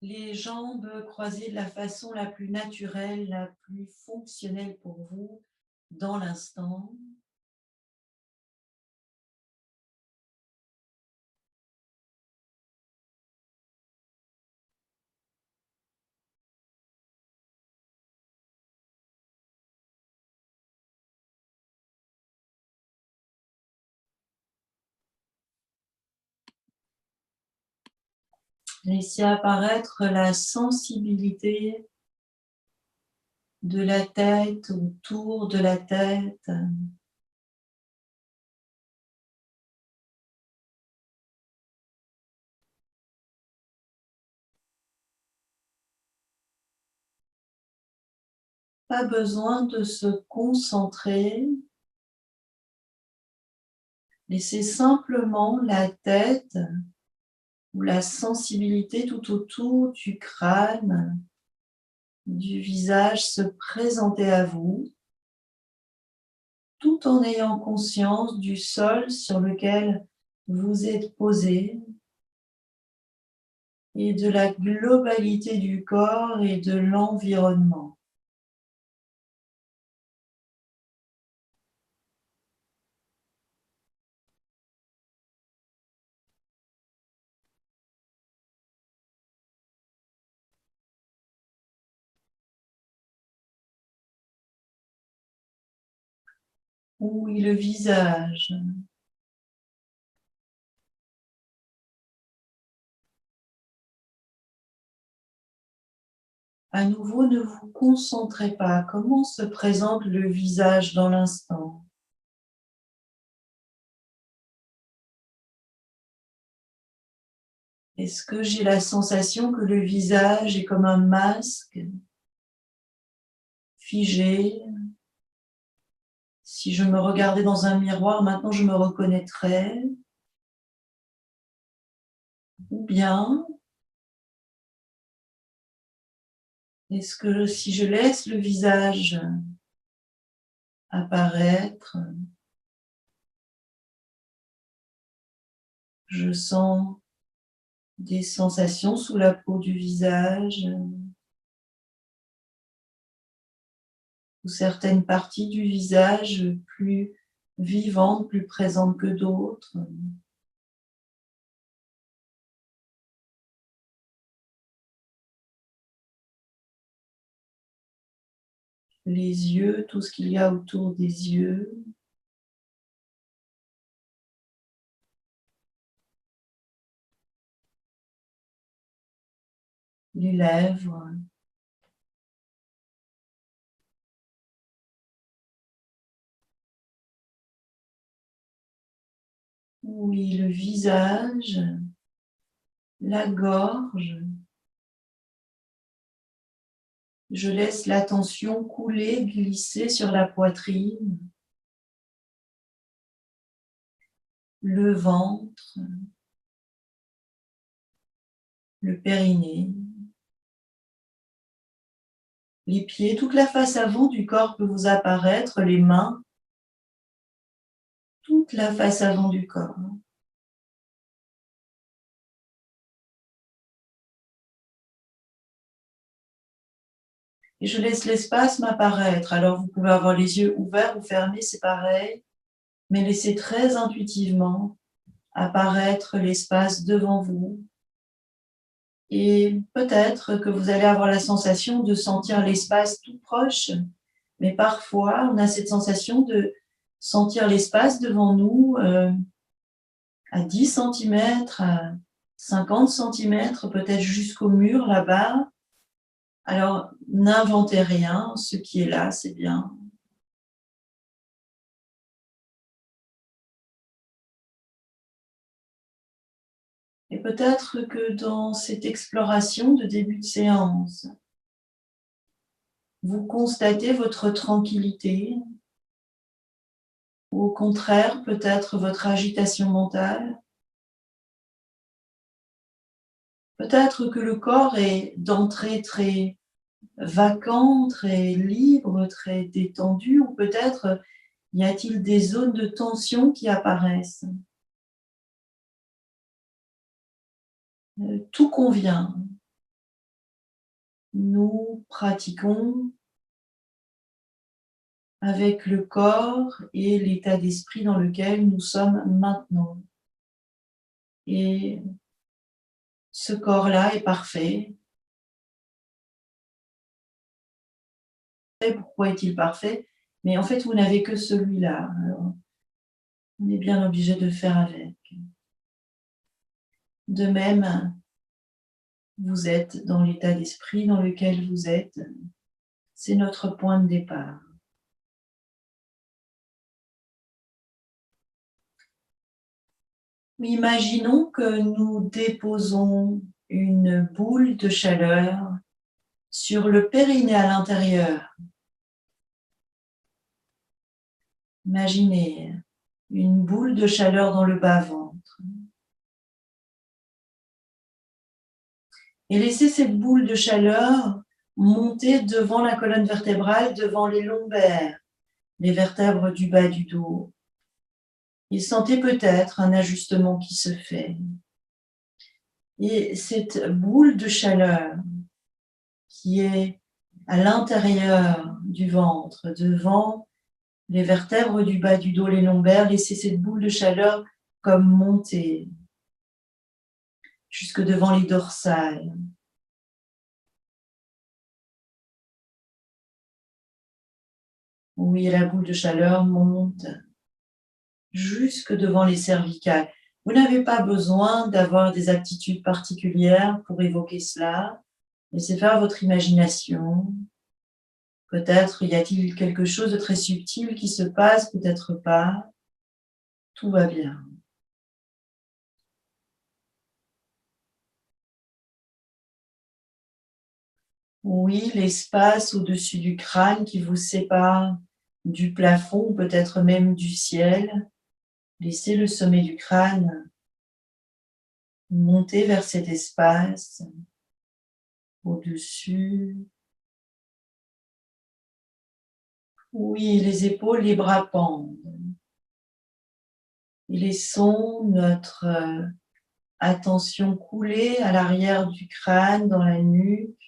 les jambes croisées de la façon la plus naturelle, la plus fonctionnelle pour vous dans l'instant. Laissez apparaître la sensibilité de la tête, autour de la tête. Pas besoin de se concentrer. Laissez simplement la tête ou la sensibilité tout autour du crâne, du visage se présenter à vous, tout en ayant conscience du sol sur lequel vous êtes posé et de la globalité du corps et de l'environnement. Oui, le visage. À nouveau, ne vous concentrez pas. Comment se présente le visage dans l'instant? Est-ce que j'ai la sensation que le visage est comme un masque, figé? Si je me regardais dans un miroir, maintenant je me reconnaîtrais? Ou bien, est-ce que si je laisse le visage apparaître, je sens des sensations sous la peau du visage, ou certaines parties du visage plus vivantes, plus présentes que d'autres? Les yeux, tout ce qu'il y a autour des yeux, les lèvres, oui, le visage, la gorge. Je laisse l'attention couler, glisser sur la poitrine, le ventre, le périnée, les pieds, toute la face avant du corps peut vous apparaître, les mains, toute la face avant du corps. Et je laisse l'espace m'apparaître. Alors vous pouvez avoir les yeux ouverts ou fermés, c'est pareil, mais laissez très intuitivement apparaître l'espace devant vous. Et peut-être que vous allez avoir la sensation de sentir l'espace tout proche, mais parfois on a cette sensation de sentir l'espace devant nous à 10 centimètres, à 50 centimètres, peut-être jusqu'au mur là-bas. Alors n'inventez rien, ce qui est là, c'est bien. Et peut-être que dans cette exploration de début de séance, vous constatez votre tranquillité, ou au contraire, peut-être votre agitation mentale. Peut-être que le corps est d'entrée très vacant, très libre, très détendu, ou peut-être y a-t-il des zones de tension qui apparaissent. Tout convient. nous pratiquons avec le corps et l'état d'esprit dans lequel nous sommes maintenant. Et ce corps-là est parfait. Pourquoi est-il parfait? Mais en fait, vous n'avez que celui-là. Alors, on est bien obligé de faire avec. De même, vous êtes dans l'état d'esprit dans lequel vous êtes. C'est notre point de départ. Imaginons que nous déposons une boule de chaleur sur le périnée à l'intérieur. Imaginez une boule de chaleur dans le bas-ventre. Et laissez cette boule de chaleur monter devant la colonne vertébrale, devant les lombaires, les vertèbres du bas du dos. Et sentez peut-être un ajustement qui se fait. Et cette boule de chaleur qui est à l'intérieur du ventre, devant les vertèbres du bas du dos, les lombaires, laissez cette boule de chaleur comme monter jusque devant les dorsales. Oui, la boule de chaleur monte jusque devant les cervicales. Vous n'avez pas besoin d'avoir des aptitudes particulières pour évoquer cela. Laissez faire votre imagination. Peut-être y a-t-il quelque chose de très subtil qui se passe, peut-être pas. Tout va bien. Oui, l'espace au-dessus du crâne qui vous sépare du plafond, ou peut-être même du ciel. Laissez le sommet du crâne monter vers cet espace au-dessus. Oui, les épaules, les bras pendent. Et laissons notre attention couler à l'arrière du crâne, dans la nuque,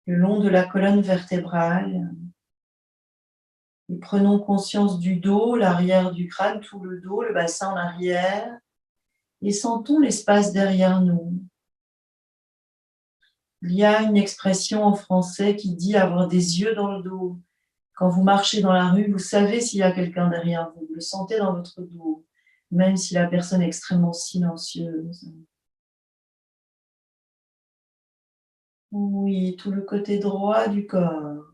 le long de la colonne vertébrale. Et prenons conscience du dos, l'arrière du crâne, tout le dos, le bassin en arrière. Et sentons l'espace derrière nous. Il y a une expression en français qui dit avoir des yeux dans le dos. Quand vous marchez dans la rue, vous savez s'il y a quelqu'un derrière vous, vous le sentez dans votre dos, même si la personne est extrêmement silencieuse. Oui, tout le côté droit du corps.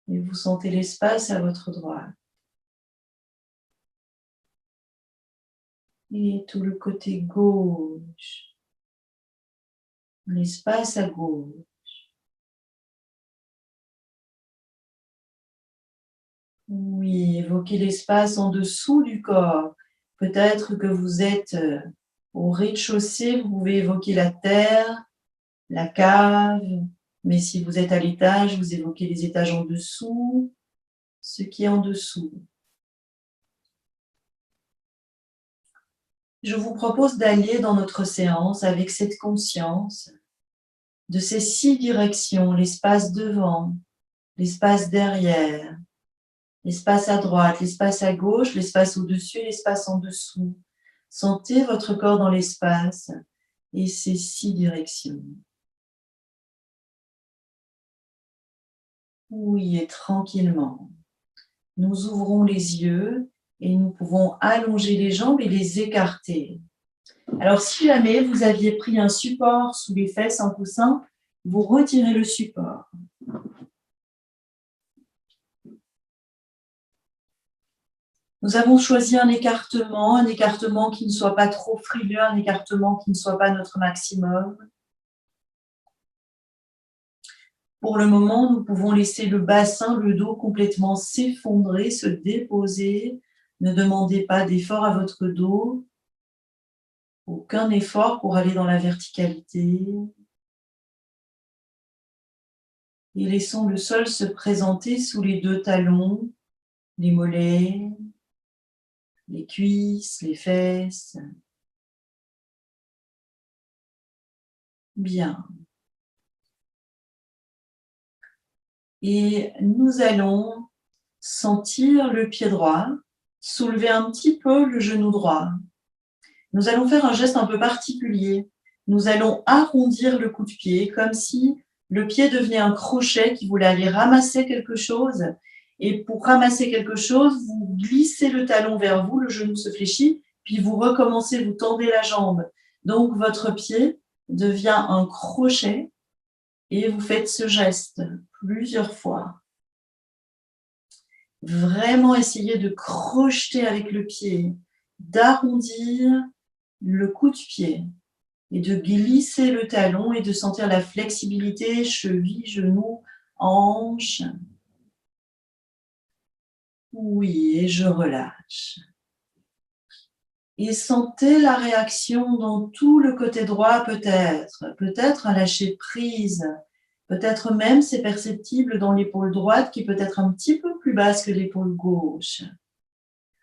Et vous sentez l'espace à votre droite. Et tout le côté gauche. L'espace à gauche. Oui, évoquez l'espace en dessous du corps. Peut-être que vous êtes au rez-de-chaussée, vous pouvez évoquer la terre, la cave, mais si vous êtes à l'étage, vous évoquez les étages en dessous, ce qui est en dessous. Je vous propose d'aller dans notre séance avec cette conscience de ces 6 directions, l'espace devant, l'espace derrière, l'espace à droite, l'espace à gauche, l'espace au-dessus et l'espace en dessous. Sentez votre corps dans l'espace et ces 6 directions. Oui, et tranquillement. Nous ouvrons les yeux et nous pouvons allonger les jambes et les écarter. Alors, si jamais vous aviez pris un support sous les fesses, un coussin, vous retirez le support. Nous avons choisi un écartement qui ne soit pas trop frileux, un écartement qui ne soit pas notre maximum. Pour le moment, nous pouvons laisser le bassin, le dos complètement s'effondrer, se déposer. Ne demandez pas d'effort à votre dos. Aucun effort pour aller dans la verticalité. Et laissons le sol se présenter sous les 2 talons, les mollets, les cuisses, les fesses. Bien. Et nous allons sentir le pied droit, soulever un petit peu le genou droit. Nous allons faire un geste un peu particulier. Nous allons arrondir le coup de pied comme si le pied devenait un crochet qui voulait aller ramasser quelque chose. Et pour ramasser quelque chose, vous glissez le talon vers vous, le genou se fléchit, puis vous recommencez, vous tendez la jambe. Donc votre pied devient un crochet et vous faites ce geste plusieurs fois. Vraiment essayer de crocheter avec le pied, d'arrondir le coup de pied et de glisser le talon et de sentir la flexibilité, cheville, genou, hanche. Oui, et je relâche. Et sentez la réaction dans tout le côté droit peut-être un lâcher prise, peut-être même c'est perceptible dans l'épaule droite qui peut être un petit peu plus basse que l'épaule gauche.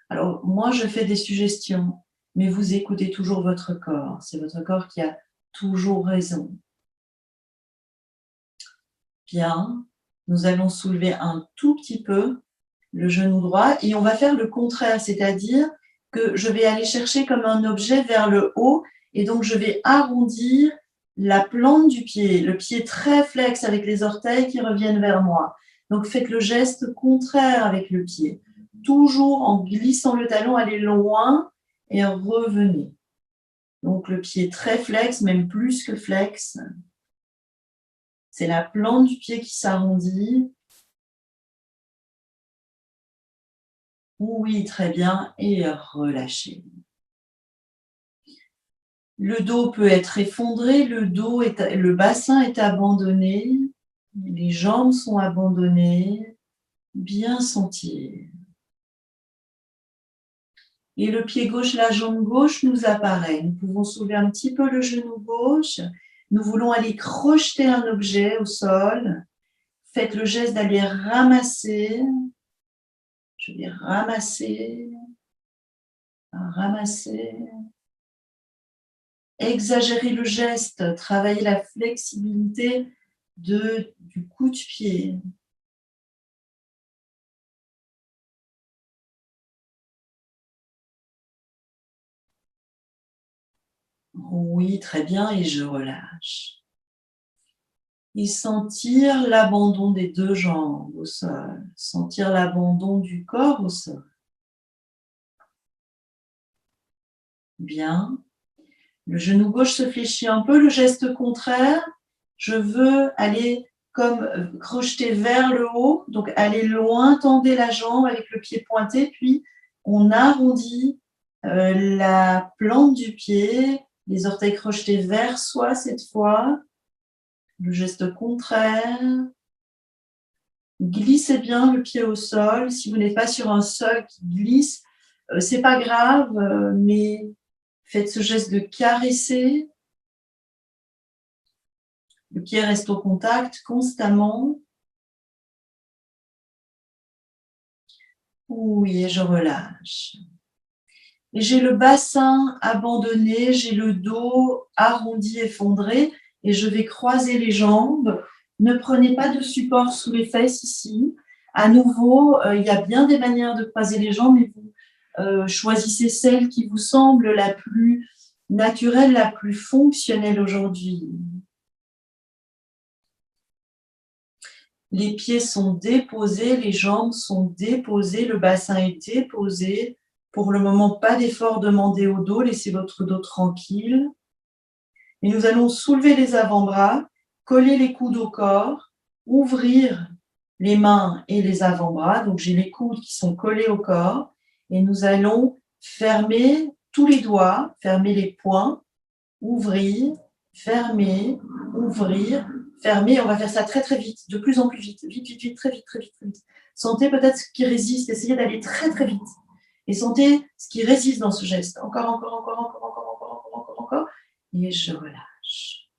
Alors moi je fais des suggestions, mais vous écoutez toujours votre corps, c'est votre corps qui a toujours raison. Bien, nous allons soulever un tout petit peu le genou droit et on va faire le contraire, c'est-à-dire que je vais aller chercher comme un objet vers le haut et donc je vais arrondir la plante du pied, le pied très flex avec les orteils qui reviennent vers moi. Donc faites le geste contraire avec le pied, toujours en glissant le talon, allez loin et revenez. Donc le pied très flex, même plus que flex. C'est la plante du pied qui s'arrondit. Oui, très bien. Et relâchez. Le dos peut être effondré, le bassin est abandonné, les jambes sont abandonnées. Bien sentir. Et le pied gauche, la jambe gauche nous apparaît. Nous pouvons soulever un petit peu le genou gauche. Nous voulons aller crocheter un objet au sol. Faites le geste d'aller ramasser. Je vais ramasser. Ramasser. Exagérer le geste, travailler la flexibilité du coup de pied. Oui, très bien, et je relâche. Et sentir l'abandon des deux jambes au sol, sentir l'abandon du corps au sol. Bien. Le genou gauche se fléchit un peu, le geste contraire, je veux aller comme crocheter vers le haut, donc aller loin, tendez la jambe avec le pied pointé, puis on arrondit la plante du pied, les orteils crochetés vers soi cette fois, le geste contraire. Glissez bien le pied au sol, si vous n'êtes pas sur un sol qui glisse, c'est pas grave, mais faites ce geste de caresser. Le pied reste au contact constamment. Oui, et je relâche. Et j'ai le bassin abandonné, j'ai le dos arrondi, effondré, et je vais croiser les jambes. Ne prenez pas de support sous les fesses ici. À nouveau, il y a bien des manières de croiser les jambes, mais vous choisissez celle qui vous semble la plus naturelle, la plus fonctionnelle aujourd'hui. Les pieds sont déposés, les jambes sont déposées, le bassin est déposé. Pour le moment, pas d'effort demandé au dos, laissez votre dos tranquille. Et nous allons soulever les avant-bras, coller les coudes au corps, ouvrir les mains et les avant-bras. Donc j'ai les coudes qui sont collés au corps et nous allons fermer tous les doigts, fermer les poings, ouvrir, fermer, ouvrir, fermer. On va faire ça très très vite, de plus en plus vite, vite, vite, vite, très vite, très vite, très vite. Sentez peut-être ce qui résiste, essayez d'aller très très vite. Et sentez ce qui résiste dans ce geste. Encore, encore, encore, encore, encore, encore, encore, encore, encore. Et je relâche.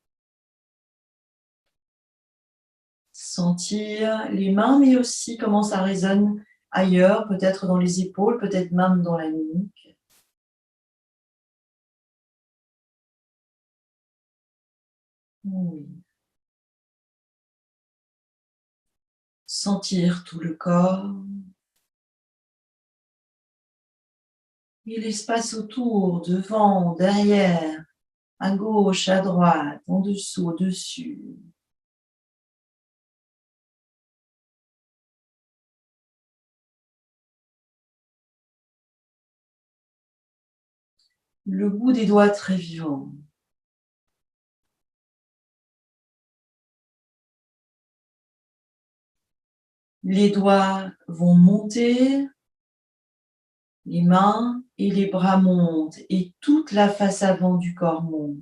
Sentir les mains, mais aussi comment ça résonne ailleurs, peut-être dans les épaules, peut-être même dans la nuque. Oui. Sentir tout le corps et l'espace autour, devant, derrière, à gauche, à droite, en dessous, au-dessus. Le bout des doigts très vivant. Les doigts vont monter, les mains et les bras montent et toute la face avant du corps monte.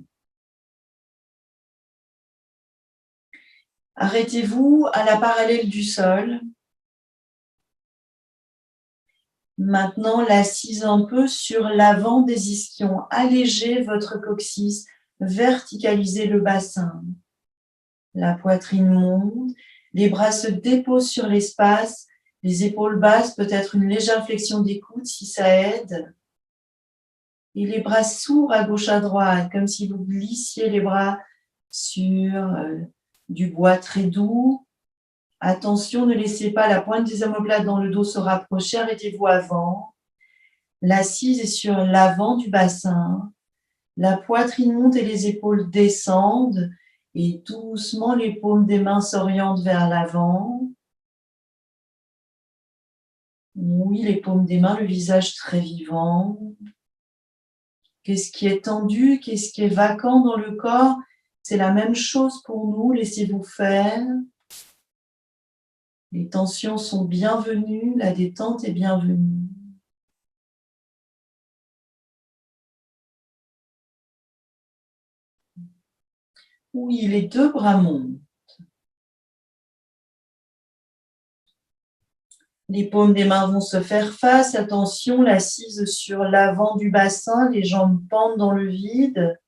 Arrêtez-vous à la parallèle du sol. Maintenant, l'assise un peu sur l'avant des ischions. Allégez votre coccyx, verticalisez le bassin. La poitrine monte, les bras se déposent sur l'espace, les épaules basses, peut-être une légère flexion des coudes si ça aide. Et les bras s'ouvrent à gauche à droite, comme si vous glissiez les bras sur du bois très doux. Attention, ne laissez pas la pointe des omoplates dans le dos se rapprocher, arrêtez-vous avant. L'assise est sur l'avant du bassin. La poitrine monte et les épaules descendent. Et doucement, les paumes des mains s'orientent vers l'avant. Oui, les paumes des mains, le visage très vivant. Qu'est-ce qui est tendu, qu'est-ce qui est vacant dans le corps? C'est la même chose pour nous, laissez-vous faire. Les tensions sont bienvenues, la détente est bienvenue. Oui, les deux bras montent. Les paumes des mains vont se faire face. Attention, l'assise sur l'avant du bassin, les jambes pendent dans le vide.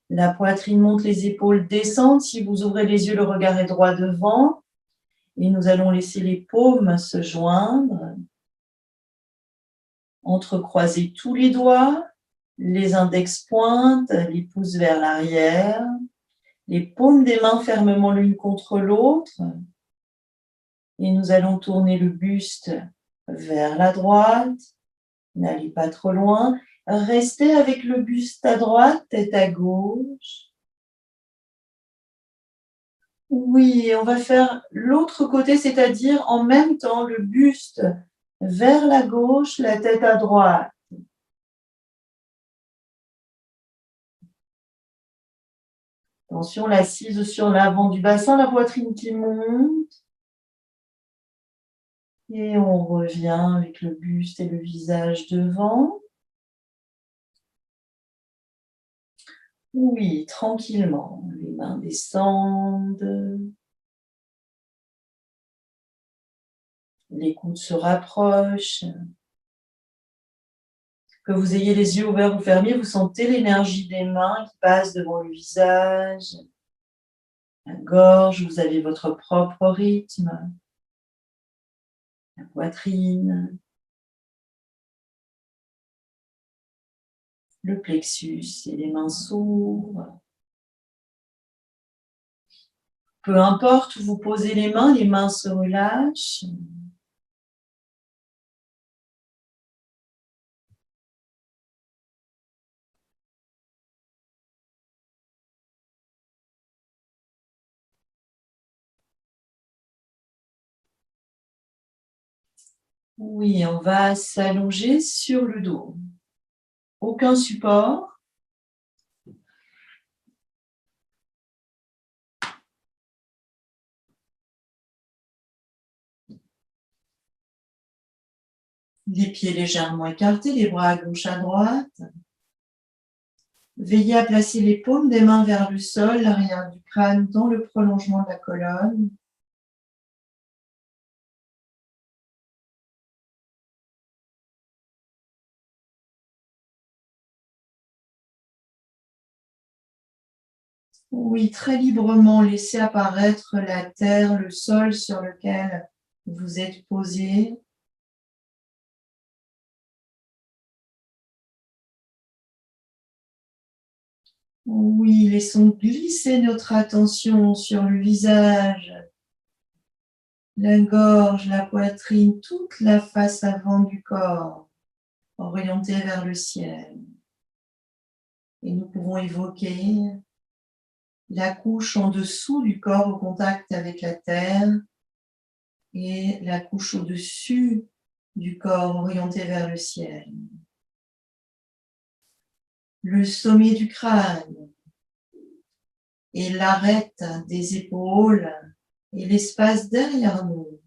La poitrine monte, les épaules descendent. Si vous ouvrez les yeux, le regard est droit devant. Et nous allons laisser les paumes se joindre. Entrecroiser tous les doigts. Les index pointent, les pouces vers l'arrière. Les paumes des mains fermement l'une contre l'autre. Et nous allons tourner le buste vers la droite. N'allez pas trop loin. Restez avec le buste à droite, tête à gauche. Oui, on va faire l'autre côté, c'est-à-dire en même temps le buste vers la gauche, la tête à droite. Attention, l'assise sur l'avant du bassin, la poitrine qui monte. Et on revient avec le buste et le visage devant. Oui, tranquillement. Les mains descendent. Les coudes se rapprochent. Que vous ayez les yeux ouverts ou fermés, vous sentez l'énergie des mains qui passe devant le visage, la gorge, vous avez votre propre rythme, la poitrine, le plexus et les mains s'ouvrent. Peu importe où vous posez les mains se relâchent. Oui, on va s'allonger sur le dos. Aucun support. Les pieds légèrement écartés, les bras à gauche, à droite. Veillez à placer les paumes des mains vers le sol, l'arrière du crâne dans le prolongement de la colonne. Oui, très librement, laissez apparaître la terre, le sol sur lequel vous êtes posé. Oui, laissons glisser notre attention sur le visage, la gorge, la poitrine, toute la face avant du corps, orientée vers le ciel. Et nous pouvons évoquer la couche en dessous du corps au contact avec la terre et la couche au-dessus du corps orienté vers le ciel. Le sommet du crâne et l'arête des épaules et l'espace derrière nous.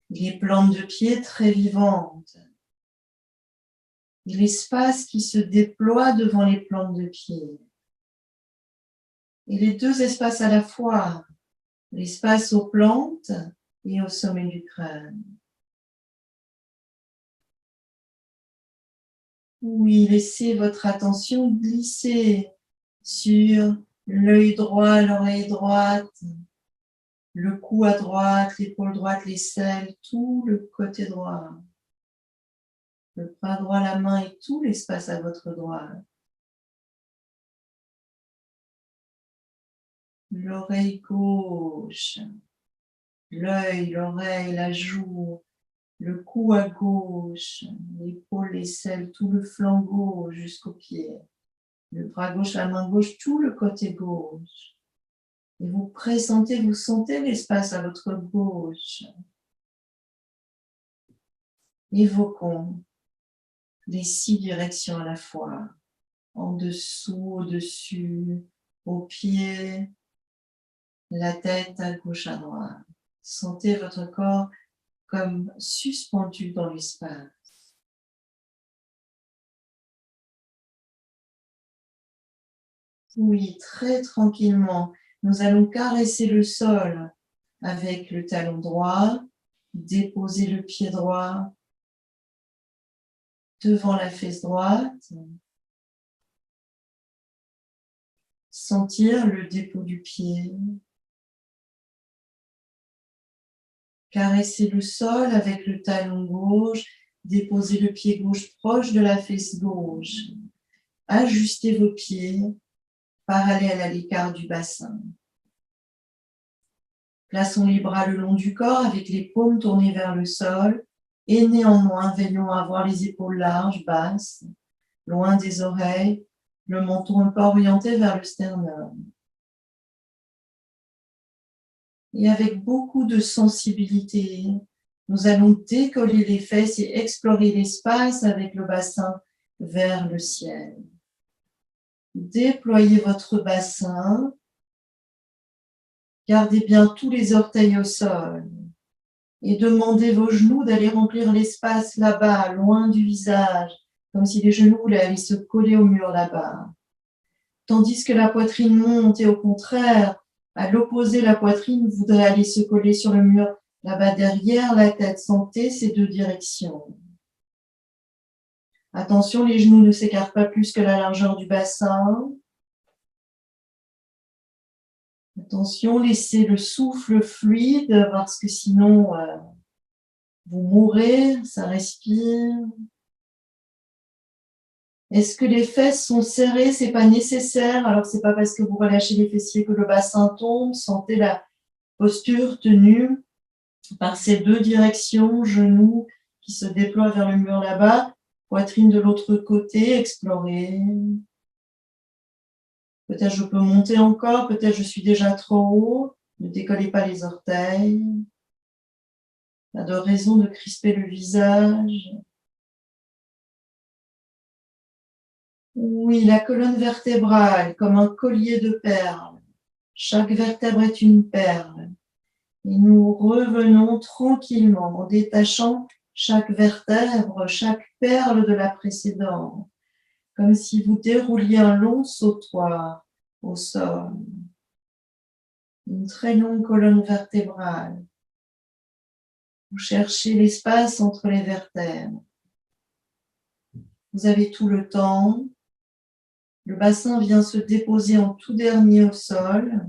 Les plantes de pied très vivantes. Et l'espace qui se déploie devant les plantes de pied. Et les deux espaces à la fois, l'espace aux plantes et au sommet du crâne. Oui, laissez votre attention glisser sur l'œil droit, l'oreille droite, le cou à droite, l'épaule droite, l'aisselle, tout le côté droit. Le bras droit, la main et tout l'espace à votre droite. L'oreille gauche, l'œil, l'oreille, la joue, le cou à gauche, l'épaule, l'aisselle, tout le flanc gauche jusqu'au pied. Le bras gauche, la main gauche, tout le côté gauche. Et vous pressentez, vous sentez l'espace à votre gauche. Évoquons les 6 directions à la fois. En dessous, au-dessus, au pied, la tête à gauche, à droite. Sentez votre corps comme suspendu dans l'espace. Oui, très tranquillement, nous allons caresser le sol avec le talon droit, déposer le pied droit devant la fesse droite, sentir le dépôt du pied, caresser le sol avec le talon gauche, déposer le pied gauche proche de la fesse gauche, ajustez vos pieds parallèles à l'écart du bassin. Plaçons les bras le long du corps avec les paumes tournées vers le sol et néanmoins veillons à avoir les épaules larges, basses, loin des oreilles, le menton un peu orienté vers le sternum. Et avec beaucoup de sensibilité, nous allons décoller les fesses et explorer l'espace avec le bassin vers le ciel. Déployez votre bassin. Gardez bien tous les orteils au sol. Et demandez vos genoux d'aller remplir l'espace là-bas, loin du visage, comme si les genoux allaient se coller au mur là-bas. Tandis que la poitrine monte et au contraire, à l'opposé, la poitrine voudrait aller se coller sur le mur là-bas derrière la tête. Sentez ces deux directions. Attention, les genoux ne s'écartent pas plus que la largeur du bassin. Attention, laissez le souffle fluide parce que sinon vous mourrez, ça respire. Est-ce que les fesses sont serrées? C'est pas nécessaire. Alors c'est pas parce que vous relâchez les fessiers que le bassin tombe. Sentez la posture tenue par ces deux directions, genoux qui se déploient vers le mur là-bas, poitrine de l'autre côté, explorez. Peut-être je peux monter encore, peut-être je suis déjà trop haut. Ne décollez pas les orteils. Pas de raison de crisper le visage. Oui, la colonne vertébrale, comme un collier de perles. Chaque vertèbre est une perle. Et nous revenons tranquillement en détachant chaque vertèbre, chaque perle de la précédente, comme si vous dérouliez un long sautoir au sol. Une très longue colonne vertébrale. Vous cherchez l'espace entre les vertèbres. Vous avez tout le temps. Le bassin vient se déposer en tout dernier au sol.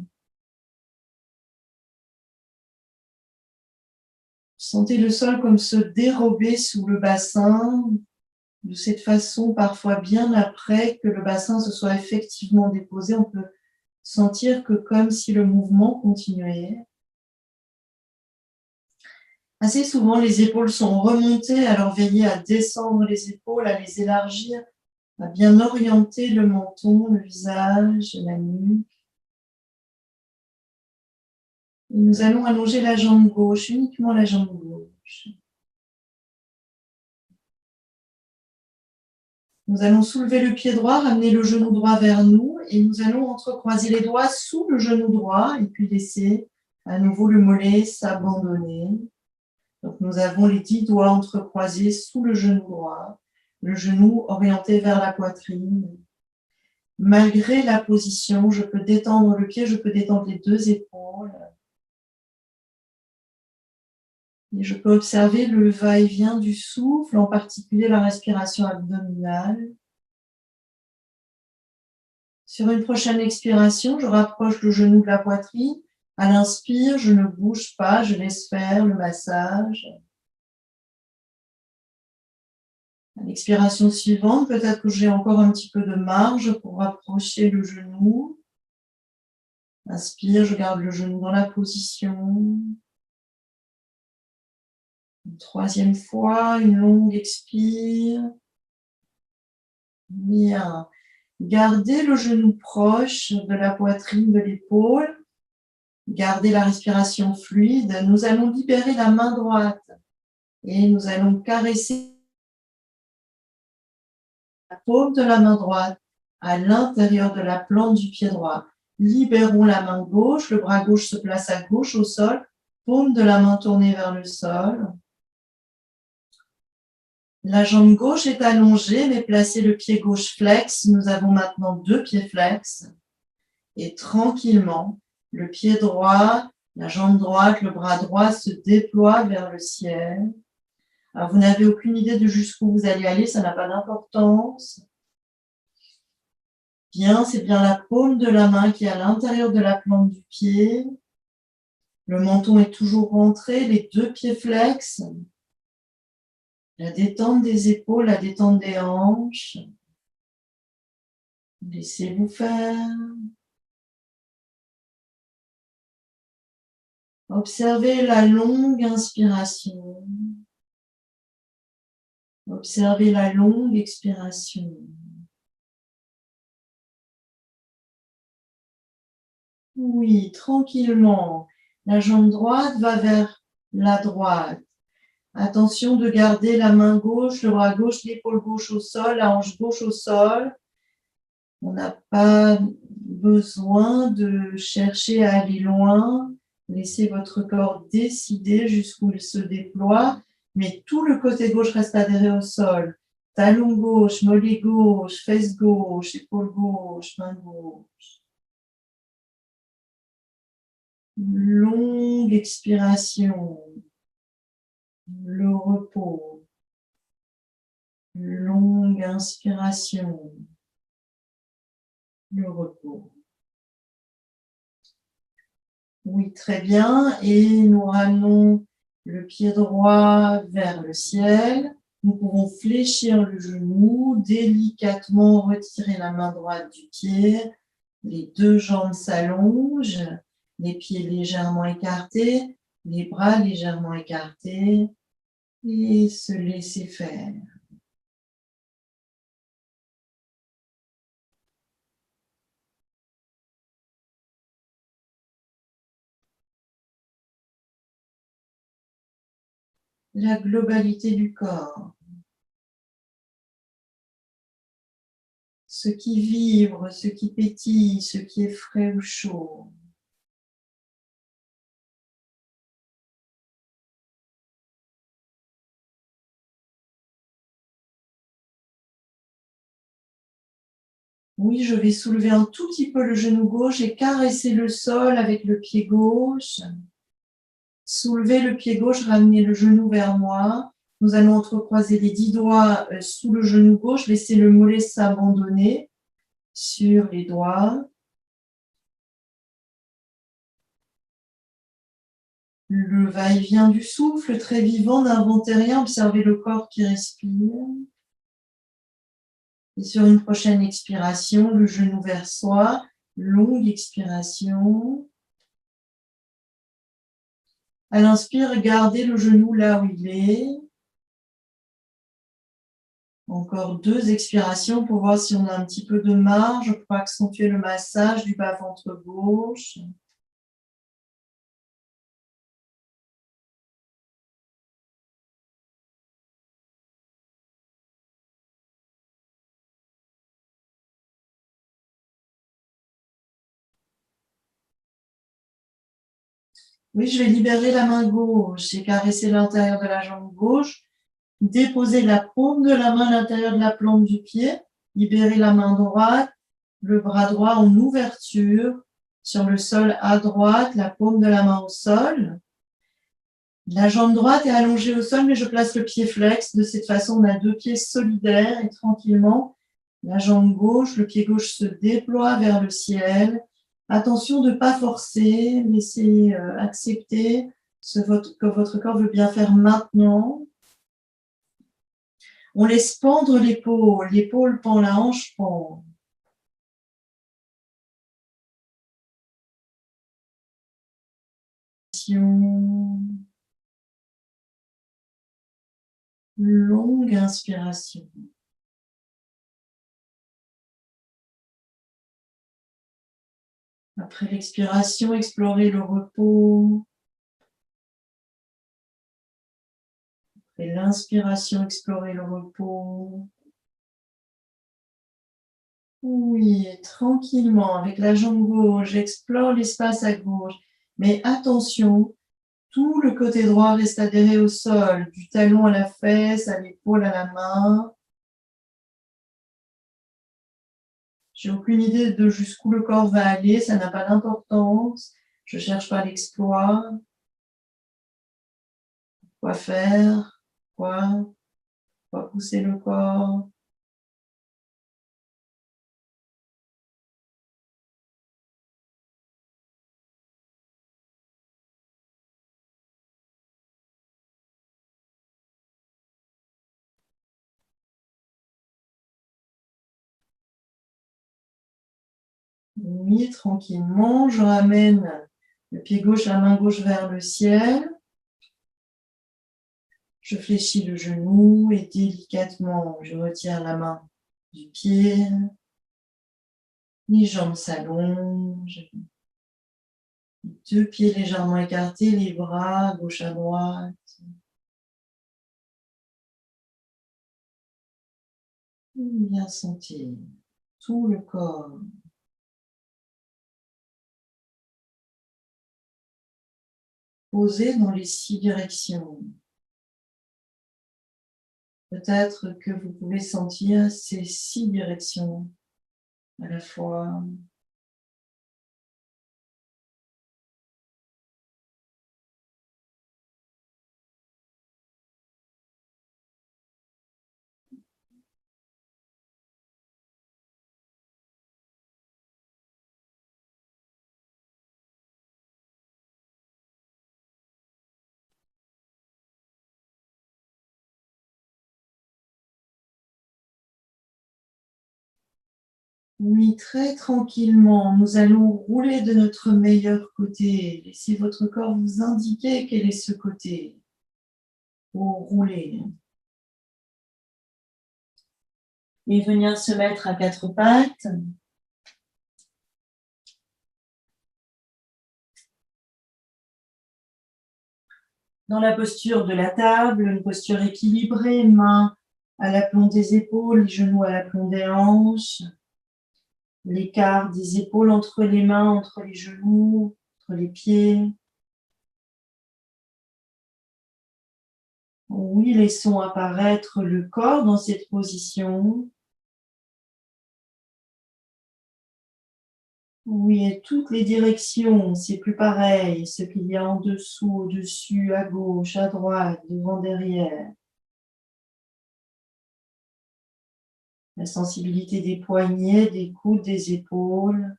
Sentez le sol comme se dérober sous le bassin. De cette façon, parfois bien après que le bassin se soit effectivement déposé, on peut sentir que comme si le mouvement continuait. Assez souvent, les épaules sont remontées, alors veillez à descendre les épaules, à les élargir, à bien orienter le menton, le visage, la nuque. Et nous allons allonger la jambe gauche, uniquement la jambe gauche. Nous allons soulever le pied droit, ramener le genou droit vers nous et nous allons entrecroiser les doigts sous le genou droit et puis laisser à nouveau le mollet s'abandonner. Donc nous avons les 10 doigts entrecroisés sous le genou droit, le genou orienté vers la poitrine. Malgré la position, je peux détendre le pied, je peux détendre les 2 épaules. Et je peux observer le va-et-vient du souffle, en particulier la respiration abdominale. Sur une prochaine expiration, je rapproche le genou de la poitrine. À l'inspire, je ne bouge pas, je laisse faire le massage. À l'expiration suivante, peut-être que j'ai encore un petit peu de marge pour rapprocher le genou. Inspire, je garde le genou dans la position. Une 3e fois, une longue expire. Bien. Gardez le genou proche de la poitrine, de l'épaule. Gardez la respiration fluide. Nous allons libérer la main droite et nous allons caresser la paume de la main droite à l'intérieur de la plante du pied droit. Libérons la main gauche, le bras gauche se place à gauche au sol, paume de la main tournée vers le sol. La jambe gauche est allongée, mais placez le pied gauche flex. Nous avons maintenant 2 pieds flex. Et tranquillement, le pied droit, la jambe droite, le bras droit se déploient vers le ciel. Alors, vous n'avez aucune idée de jusqu'où vous allez aller, ça n'a pas d'importance. Bien, c'est bien la paume de la main qui est à l'intérieur de la plante du pied. Le menton est toujours rentré, les 2 pieds flex. La détente des épaules, la détente des hanches. Laissez-vous faire. Observez la longue inspiration. Observez la longue expiration. Oui, tranquillement. La jambe droite va vers la droite. Attention de garder la main gauche, le bras gauche, l'épaule gauche au sol, la hanche gauche au sol. On n'a pas besoin de chercher à aller loin. Laissez votre corps décider jusqu'où il se déploie, mais tout le côté gauche reste adhéré au sol. Talon gauche, mollet gauche, fesse gauche, épaule gauche, main gauche. Longue expiration, le repos. Longue inspiration, le repos. Oui, très bien. Et nous ramenons le pied droit vers le ciel. Nous pouvons fléchir le genou, délicatement retirer la main droite du pied. Les 2 jambes s'allongent, les pieds légèrement écartés, les bras légèrement écartés et se laisser faire. La globalité du corps. Ce qui vibre, ce qui pétille, ce qui est frais ou chaud. Oui, je vais soulever un tout petit peu le genou gauche et caresser le sol avec le pied gauche. Soulevez le pied gauche, ramenez le genou vers moi. Nous allons entrecroiser les 10 doigts sous le genou gauche. Laissez le mollet s'abandonner sur les doigts. Le va-et-vient du souffle, très vivant, n'inventez rien, observez le corps qui respire. Et sur une prochaine expiration, le genou vers soi, longue expiration. À l'inspire, gardez le genou là où il est. Encore 2 expirations pour voir si on a un petit peu de marge pour accentuer le massage du bas-ventre gauche. Oui, je vais libérer la main gauche et caresser l'intérieur de la jambe gauche. Déposer la paume de la main à l'intérieur de la plante du pied. Libérer la main droite, le bras droit en ouverture sur le sol à droite, la paume de la main au sol. La jambe droite est allongée au sol, mais je place le pied flex. De cette façon, on a 2 pieds solidaires et tranquillement, la jambe gauche, le pied gauche se déploie vers le ciel. Attention de ne pas forcer, laissez accepter que votre corps veut bien faire maintenant. On laisse pendre l'épaule pend, la hanche pend. Longue inspiration. Après l'expiration, explorez le repos. Après l'inspiration, explorez le repos. Oui, tranquillement, avec la jambe gauche, j'explore l'espace à gauche. Mais attention, tout le côté droit reste adhéré au sol, du talon à la fesse, à l'épaule, à la main. J'ai aucune idée de jusqu'où le corps va aller, ça n'a pas d'importance. Je ne cherche pas l'exploit. Quoi faire? Quoi pousser le corps? Oui, tranquillement, je ramène le pied gauche, la main gauche vers le ciel. Je fléchis le genou et délicatement, je retire la main du pied. Les jambes s'allongent. 2 pieds légèrement écartés, les bras gauche à droite. Bien sentir tout le corps. Posé dans les 6 directions. Peut-être que vous pouvez sentir ces 6 directions à la fois. Oui, très tranquillement, nous allons rouler de notre meilleur côté. Laissez votre corps vous indiquer quel est ce côté pour rouler. Et venir se mettre à 4 pattes. Dans la posture de la table, une posture équilibrée, mains à l'aplomb des épaules, les genoux à l'aplomb des hanches. L'écart des épaules entre les mains, entre les genoux, entre les pieds. Oui, laissons apparaître le corps dans cette position. Oui, et toutes les directions, c'est plus pareil. Ce qu'il y a en dessous, au-dessus, à gauche, à droite, devant, derrière. La sensibilité des poignets, des coudes, des épaules.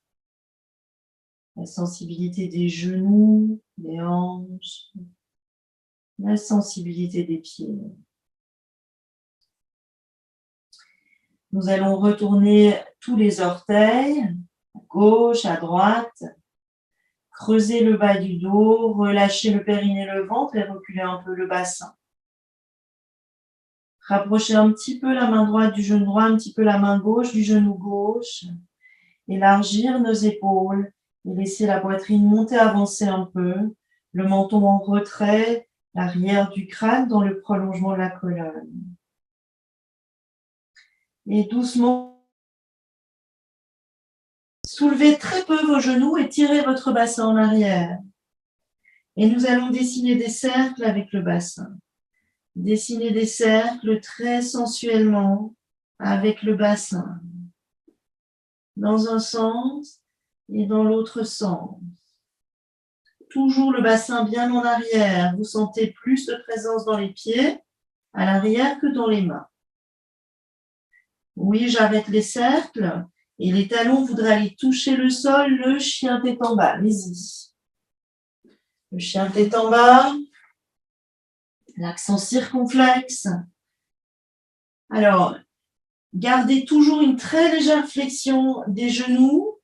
La sensibilité des genoux, des hanches. La sensibilité des pieds. Nous allons retourner tous les orteils, à gauche, à droite. Creusez le bas du dos, relâchez le périnée, le ventre et reculez un peu le bassin. Rapprochez un petit peu la main droite du genou droit, un petit peu la main gauche du genou gauche. Élargir nos épaules et laisser la poitrine monter, avancer un peu. Le menton en retrait, l'arrière du crâne dans le prolongement de la colonne. Et doucement, soulevez très peu vos genoux et tirez votre bassin en arrière. Et nous allons dessiner des cercles avec le bassin. Dessinez des cercles très sensuellement avec le bassin. Dans un sens et dans l'autre sens. Toujours le bassin bien en arrière. Vous sentez plus de présence dans les pieds à l'arrière que dans les mains. Oui, j'arrête les cercles et les talons voudraient aller toucher le sol. Le chien tête en bas. Allez-y. Le chien tête en bas. L'accent circonflexe. Alors, gardez toujours une très légère flexion des genoux.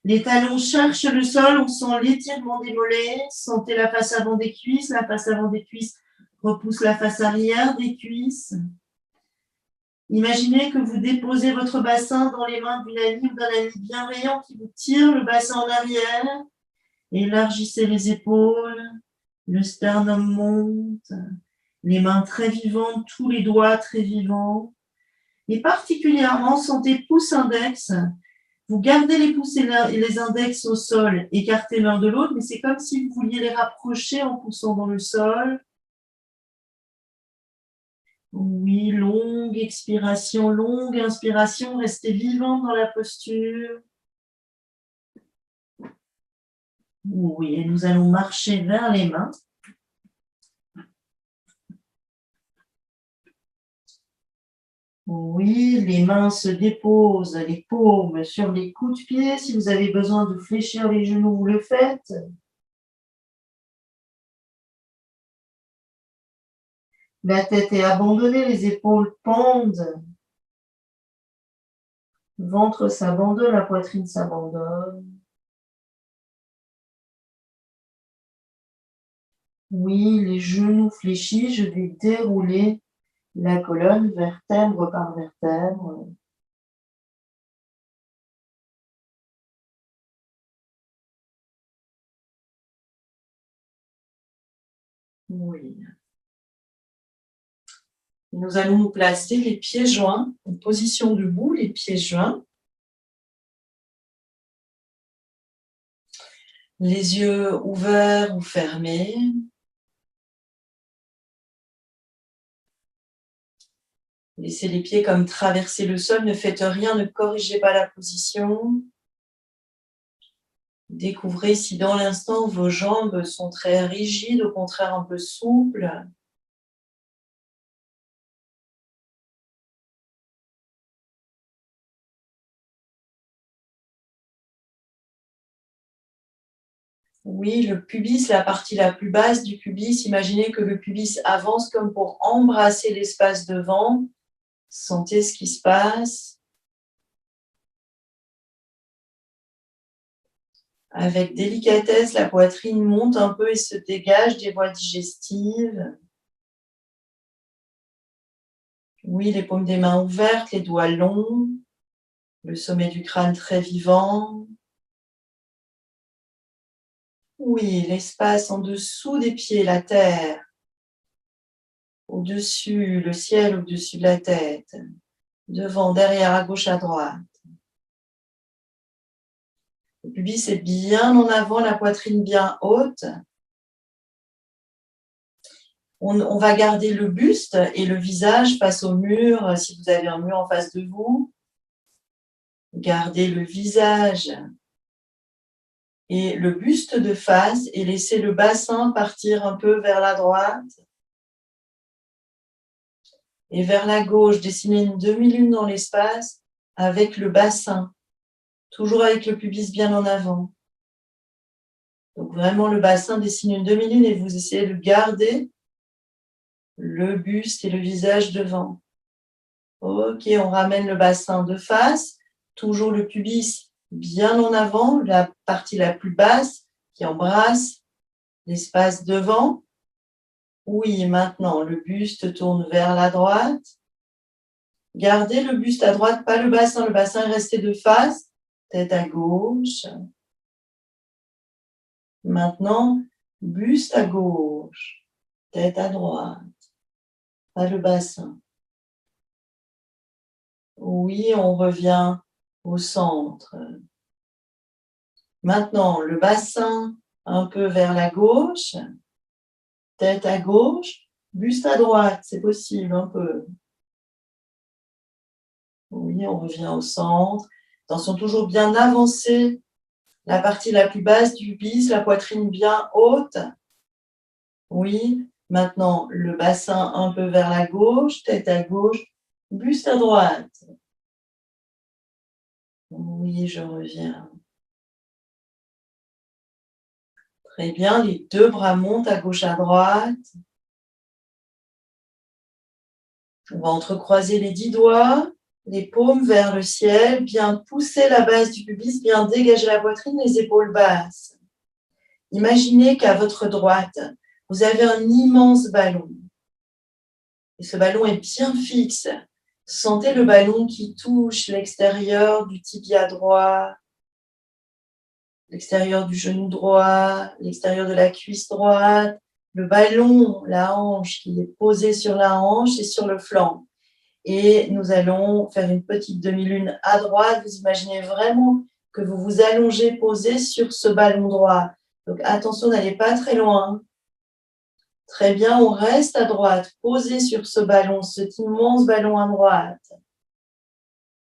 Les talons cherchent le sol, on sent l'étirement des mollets. Sentez la face avant des cuisses. La face avant des cuisses repousse la face arrière des cuisses. Imaginez que vous déposez votre bassin dans les mains d'une amie ou d'un ami bienveillant qui vous tire le bassin en arrière. Élargissez les épaules. Le sternum monte. Les mains très vivantes, tous les doigts très vivants. Et particulièrement, sentez pouce-index. Vous gardez les pouces et les index au sol, écartés l'un de l'autre, mais c'est comme si vous vouliez les rapprocher en poussant dans le sol. Oui, longue expiration, longue inspiration, restez vivant dans la posture. Oui, et nous allons marcher vers les mains. Oui, les mains se déposent, les paumes sur les coudes de pied. Si vous avez besoin de fléchir les genoux, vous le faites. La tête est abandonnée, les épaules pendent. Le ventre s'abandonne, la poitrine s'abandonne. Oui, les genoux fléchis, je vais dérouler la colonne vertèbre par vertèbre. Oui. Nous allons nous placer les pieds joints, en position debout, les pieds joints. Les yeux ouverts ou fermés. Laissez les pieds comme traverser le sol, ne faites rien, ne corrigez pas la position. Découvrez si dans l'instant vos jambes sont très rigides, au contraire un peu souples. Oui, le pubis, la partie la plus basse du pubis, imaginez que le pubis avance comme pour embrasser l'espace devant. Sentez ce qui se passe. Avec délicatesse, la poitrine monte un peu et se dégage des voies digestives. Oui, les paumes des mains ouvertes, les doigts longs, le sommet du crâne très vivant. Oui, l'espace en dessous des pieds, la terre. Au-dessus, le ciel au-dessus de la tête. Devant, derrière, à gauche, à droite. Le pubis est bien en avant, la poitrine bien haute. On va garder le buste et le visage face au mur, si vous avez un mur en face de vous. Gardez le visage et le buste de face et laissez le bassin partir un peu vers la droite et vers la gauche. Dessinez une demi-lune dans l'espace avec le bassin, toujours avec le pubis bien en avant. Donc vraiment le bassin dessine une demi-lune et vous essayez de garder le buste et le visage devant. Ok, on ramène le bassin de face, toujours le pubis bien en avant, la partie la plus basse qui embrasse l'espace devant. Oui, maintenant, le buste tourne vers la droite. Gardez le buste à droite, pas le bassin. Le bassin est resté de face, tête à gauche. Maintenant, buste à gauche, tête à droite, pas le bassin. Oui, on revient au centre. Maintenant, le bassin un peu vers la gauche, tête à gauche, buste à droite, c'est possible un peu. Oui, on revient au centre. Attention, toujours bien avancer la partie la plus basse du pubis, la poitrine bien haute. Oui, maintenant le bassin un peu vers la gauche, tête à gauche, buste à droite. Oui, je reviens. Très bien, les deux bras montent à gauche, à droite. On va entrecroiser les 10 doigts, les paumes vers le ciel, bien pousser la base du pubis, bien dégager la poitrine, les épaules basses. Imaginez qu'à votre droite, vous avez un immense ballon. Et ce ballon est bien fixe. Sentez le ballon qui touche l'extérieur du tibia droit, l'extérieur du genou droit, l'extérieur de la cuisse droite, le ballon, la hanche qui est posée sur la hanche et sur le flanc. Et nous allons faire une petite demi-lune à droite. Vous imaginez vraiment que vous vous allongez posé sur ce ballon droit. Donc attention, n'allez pas très loin. Très bien, on reste à droite, posé sur ce ballon, cet immense ballon à droite.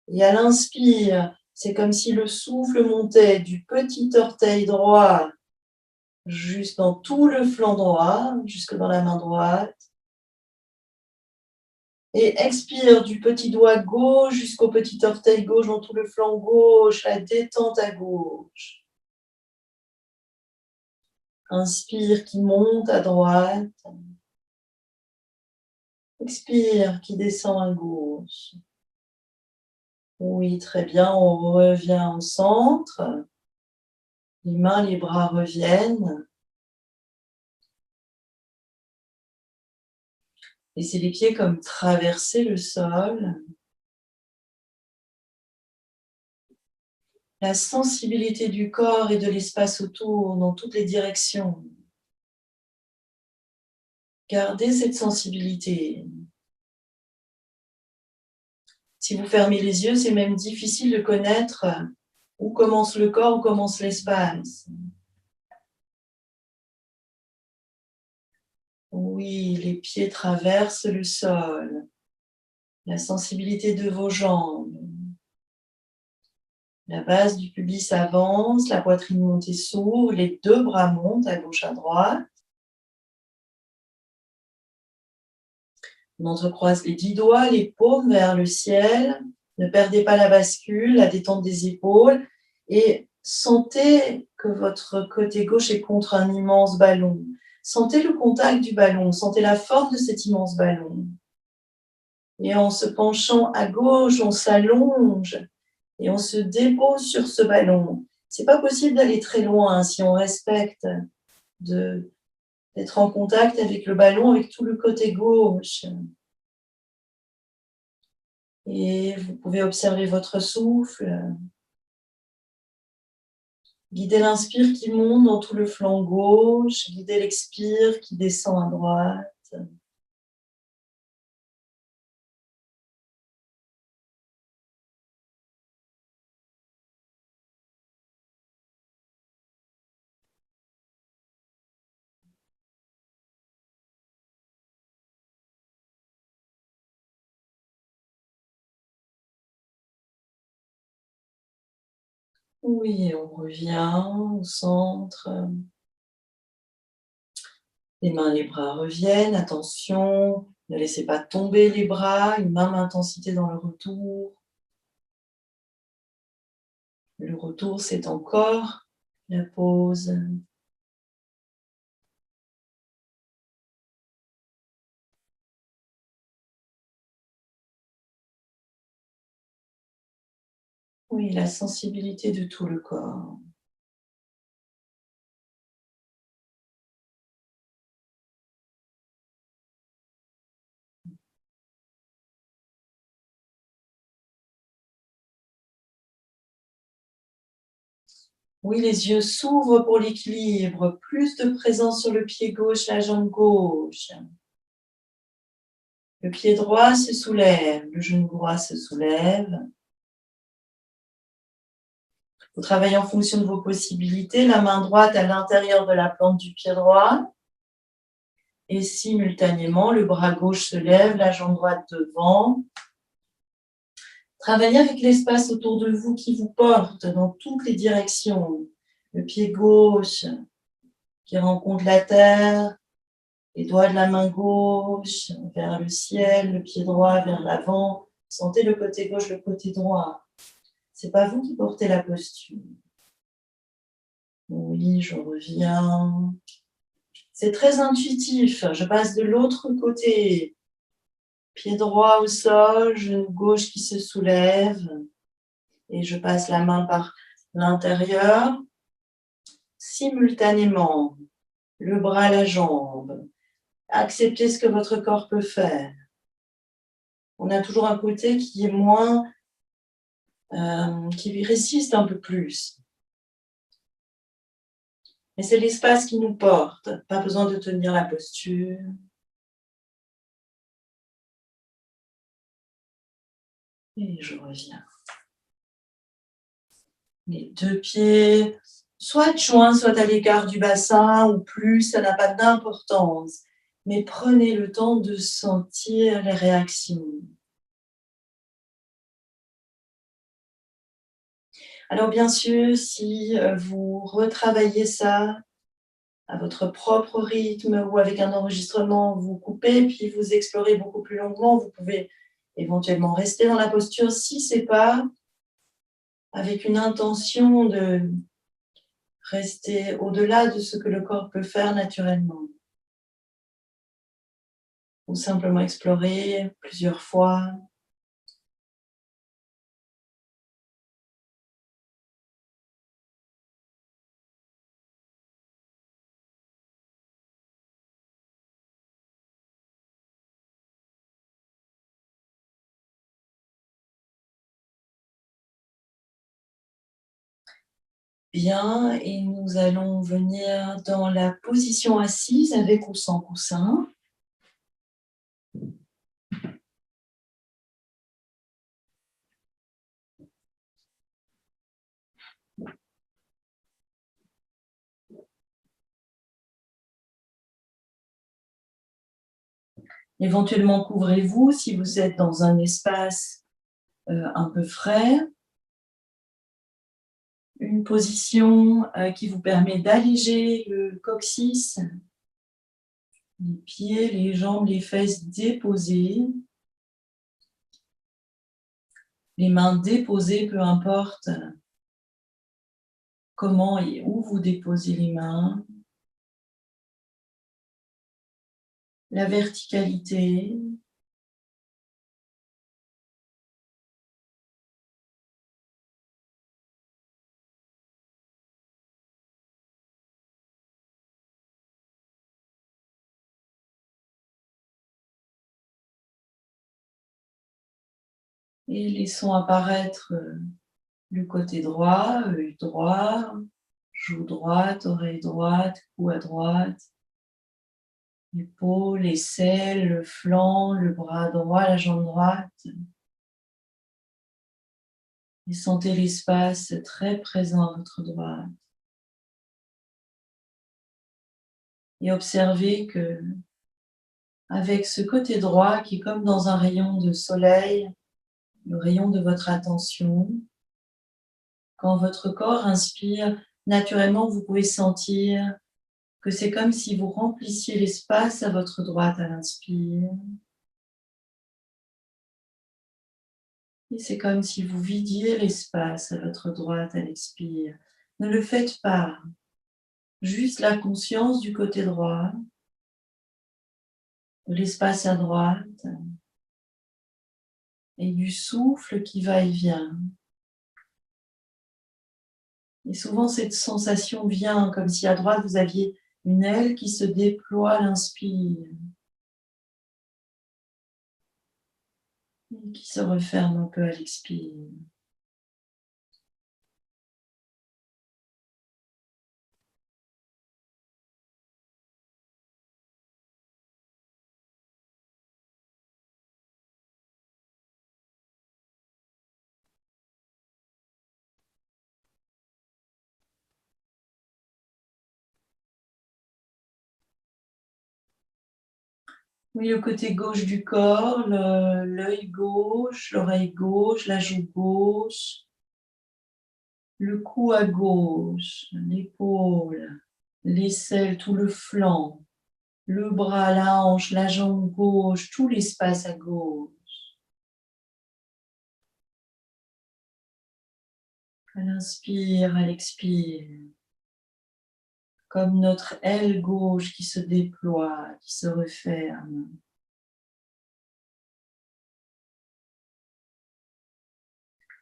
Et à l'inspire, c'est comme si le souffle montait du petit orteil droit jusque dans tout le flanc droit, jusque dans la main droite. Et expire du petit doigt gauche jusqu'au petit orteil gauche dans tout le flanc gauche, la détente à gauche. Inspire qui monte à droite. Expire qui descend à gauche. Oui, très bien, on revient au centre. Les mains, les bras reviennent. Laissez les pieds comme traverser le sol. La sensibilité du corps et de l'espace autour dans toutes les directions. Gardez cette sensibilité. Si vous fermez les yeux, c'est même difficile de connaître où commence le corps, où commence l'espace. Oui, les pieds traversent le sol. La sensibilité de vos jambes. La base du pubis avance, la poitrine monte et s'ouvre, les deux bras montent à gauche, à droite. On entrecroise les 10 doigts, les paumes vers le ciel. Ne perdez pas la bascule, la détente des épaules. Et sentez que votre côté gauche est contre un immense ballon. Sentez le contact du ballon, sentez la forme de cet immense ballon. Et en se penchant à gauche, on s'allonge et on se dépose sur ce ballon. C'est pas possible d'aller très loin si on respecte d'être en contact avec le ballon, avec tout le côté gauche. Et vous pouvez observer votre souffle. Guidez l'inspire qui monte dans tout le flanc gauche. Guidez l'expire qui descend à droite. Oui, on revient au centre. Les mains, les bras reviennent. Attention, ne laissez pas tomber les bras. Une même intensité dans le retour. Le retour, c'est encore la pause. Oui, la sensibilité de tout le corps. Oui, les yeux s'ouvrent pour l'équilibre. Plus de présence sur le pied gauche, la jambe gauche. Le pied droit se soulève, le genou droit se soulève. Vous travaillez en fonction de vos possibilités. La main droite à l'intérieur de la plante du pied droit. Et simultanément, le bras gauche se lève, la jambe droite devant. Travaillez avec l'espace autour de vous qui vous porte dans toutes les directions. Le pied gauche qui rencontre la terre, les doigts de la main gauche vers le ciel, le pied droit vers l'avant. Sentez le côté gauche, le côté droit. C'est pas vous qui portez la posture. Oui, je reviens. C'est très intuitif. Je passe de l'autre côté. Pied droit au sol, genou gauche qui se soulève. Et je passe la main par l'intérieur. Simultanément, le bras, la jambe. Acceptez ce que votre corps peut faire. On a toujours un côté qui est moins, qui lui résiste un peu plus. Mais c'est l'espace qui nous porte. Pas besoin de tenir la posture. Et je reviens. Les deux pieds, soit joints, soit à l'écart du bassin, ou plus, ça n'a pas d'importance. Mais prenez le temps de sentir les réactions. Alors bien sûr, si vous retravaillez ça à votre propre rythme ou avec un enregistrement, vous coupez puis vous explorez beaucoup plus longuement, vous pouvez éventuellement rester dans la posture si ce n'est pas avec une intention de rester au-delà de ce que le corps peut faire naturellement. Ou simplement explorer plusieurs fois. Bien, et nous allons venir dans la position assise avec ou sans coussin. Éventuellement, couvrez-vous si vous êtes dans un espace un peu frais. Une position qui vous permet d'alléger le coccyx, les pieds, les jambes, les fesses déposées. Les mains déposées, peu importe comment et où vous déposez les mains. La verticalité. Et laissons apparaître le côté droit, œil droit, joue droite, oreille droite, cou à droite, épaule, aisselle, le flanc, le bras droit, la jambe droite. Et sentez l'espace très présent à votre droite. Et observez que, avec ce côté droit qui est comme dans un rayon de soleil, le rayon de votre attention, quand votre corps inspire, naturellement, vous pouvez sentir que c'est comme si vous remplissiez l'espace à votre droite à l'inspire. Et c'est comme si vous vidiez l'espace à votre droite à l'expire. Ne le faites pas. Juste la conscience du côté droit, de l'espace à droite et du souffle qui va et vient. Et souvent, cette sensation vient comme si à droite, vous aviez une aile qui se déploie à l'inspire et qui se referme un peu à l'expire. Oui, le côté gauche du corps, l'œil gauche, l'oreille gauche, la joue gauche, le cou à gauche, l'épaule, l'aisselle, tout le flanc, le bras, la hanche, la jambe gauche, tout l'espace à gauche. À l'inspire, à l'expire. Comme notre aile gauche qui se déploie, qui se referme.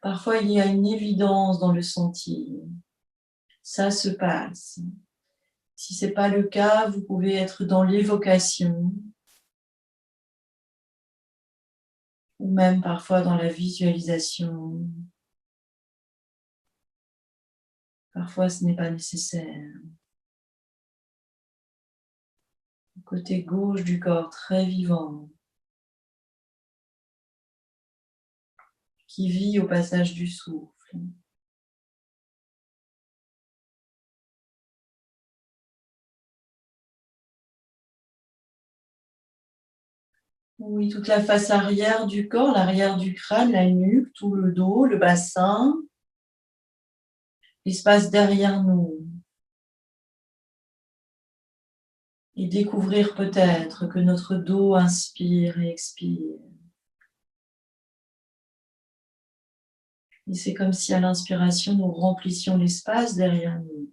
Parfois, il y a une évidence dans le sentir. Ça se passe. Si ce n'est pas le cas, vous pouvez être dans l'évocation ou même parfois dans la visualisation. Parfois, ce n'est pas nécessaire. Le côté gauche du corps très vivant qui vit au passage du souffle. Oui, toute la face arrière du corps, l'arrière du crâne, la nuque, tout le dos, le bassin, l'espace derrière nous. Et découvrir peut-être que notre dos inspire et expire. Et c'est comme si à l'inspiration, nous remplissions l'espace derrière nous.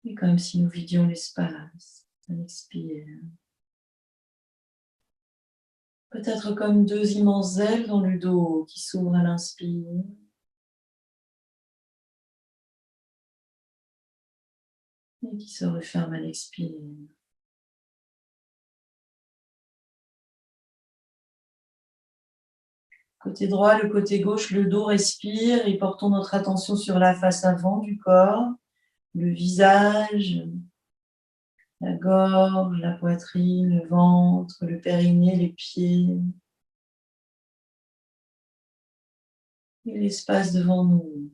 Et comme si nous vidions l'espace à l'expire. Peut-être comme deux immenses ailes dans le dos qui s'ouvrent à l'inspire. Et qui se referment à l'expire. Côté droit, le côté gauche, le dos respire et portons notre attention sur la face avant du corps, le visage, la gorge, la poitrine, le ventre, le périnée, les pieds et l'espace devant nous.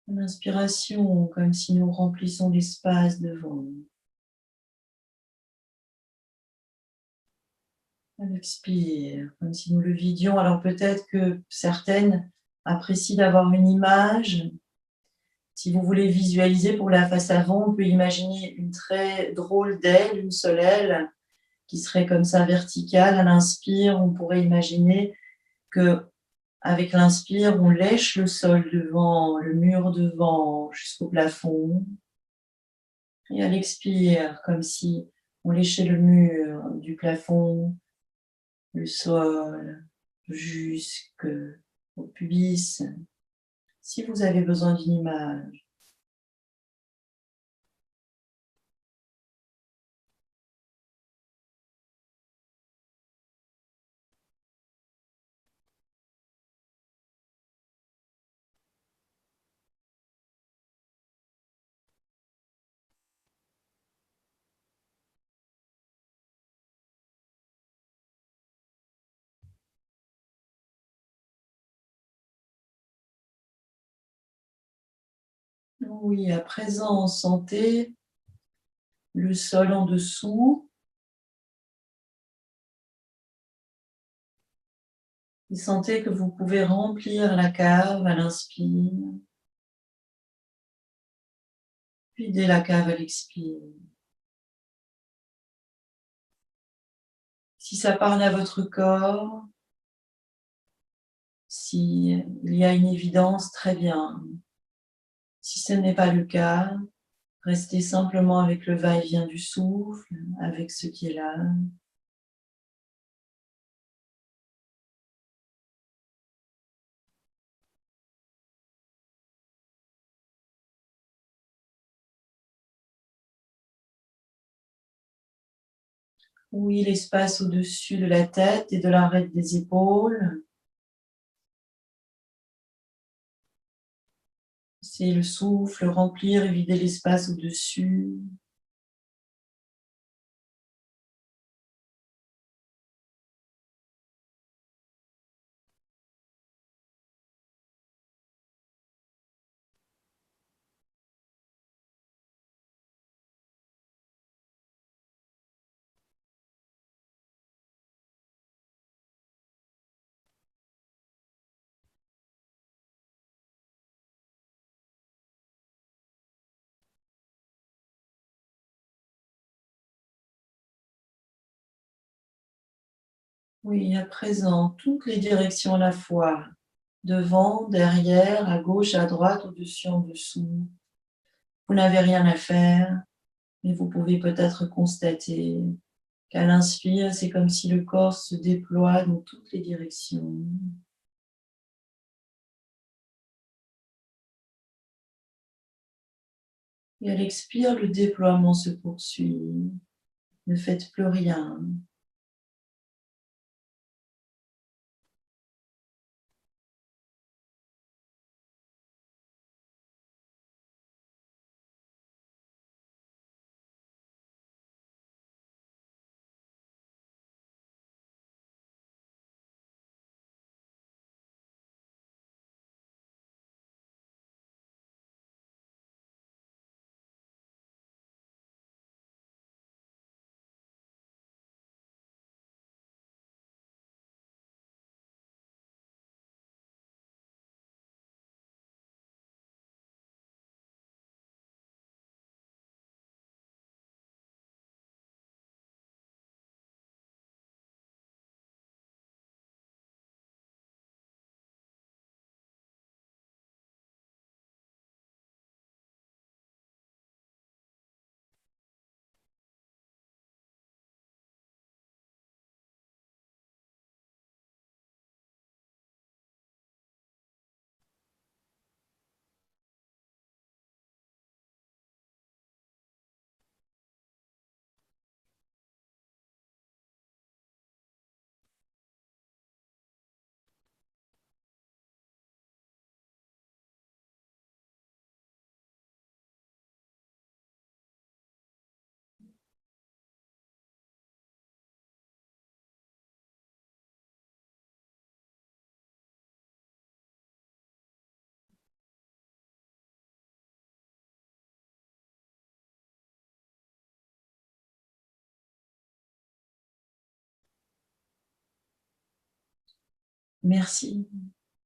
L'inspiration, comme si nous remplissons l'espace devant nous. À l'expire, comme si nous le vidions. Alors peut-être que certaines apprécient d'avoir une image. Si vous voulez visualiser pour la face avant, on peut imaginer une très drôle d'aile, une seule aile, qui serait comme ça verticale. À l'inspire, on pourrait imaginer que avec l'inspire, on lèche le sol devant, le mur devant, jusqu'au plafond. Et à l'expire, comme si on léchait le mur du plafond, le sol, jusqu'au pubis. Si vous avez besoin d'une image. Oui, à présent, sentez le sol en dessous. Et sentez que vous pouvez remplir la cave à l'inspire. Videz la cave à l'expire. Si ça parle à votre corps, s'il y a une évidence, très bien. Si ce n'est pas le cas, restez simplement avec le va-et-vient du souffle, avec ce qui est là. Oui, l'espace au-dessus de la tête et de l'arête des épaules. C'est le souffle, remplir et vider l'espace au-dessus. Oui, à présent, toutes les directions à la fois. Devant, derrière, à gauche, à droite, au-dessus, en dessous. Vous n'avez rien à faire, mais vous pouvez peut-être constater qu'à l'inspire, c'est comme si le corps se déploie dans toutes les directions. Et à l'expire, le déploiement se poursuit. Ne faites plus rien. Merci.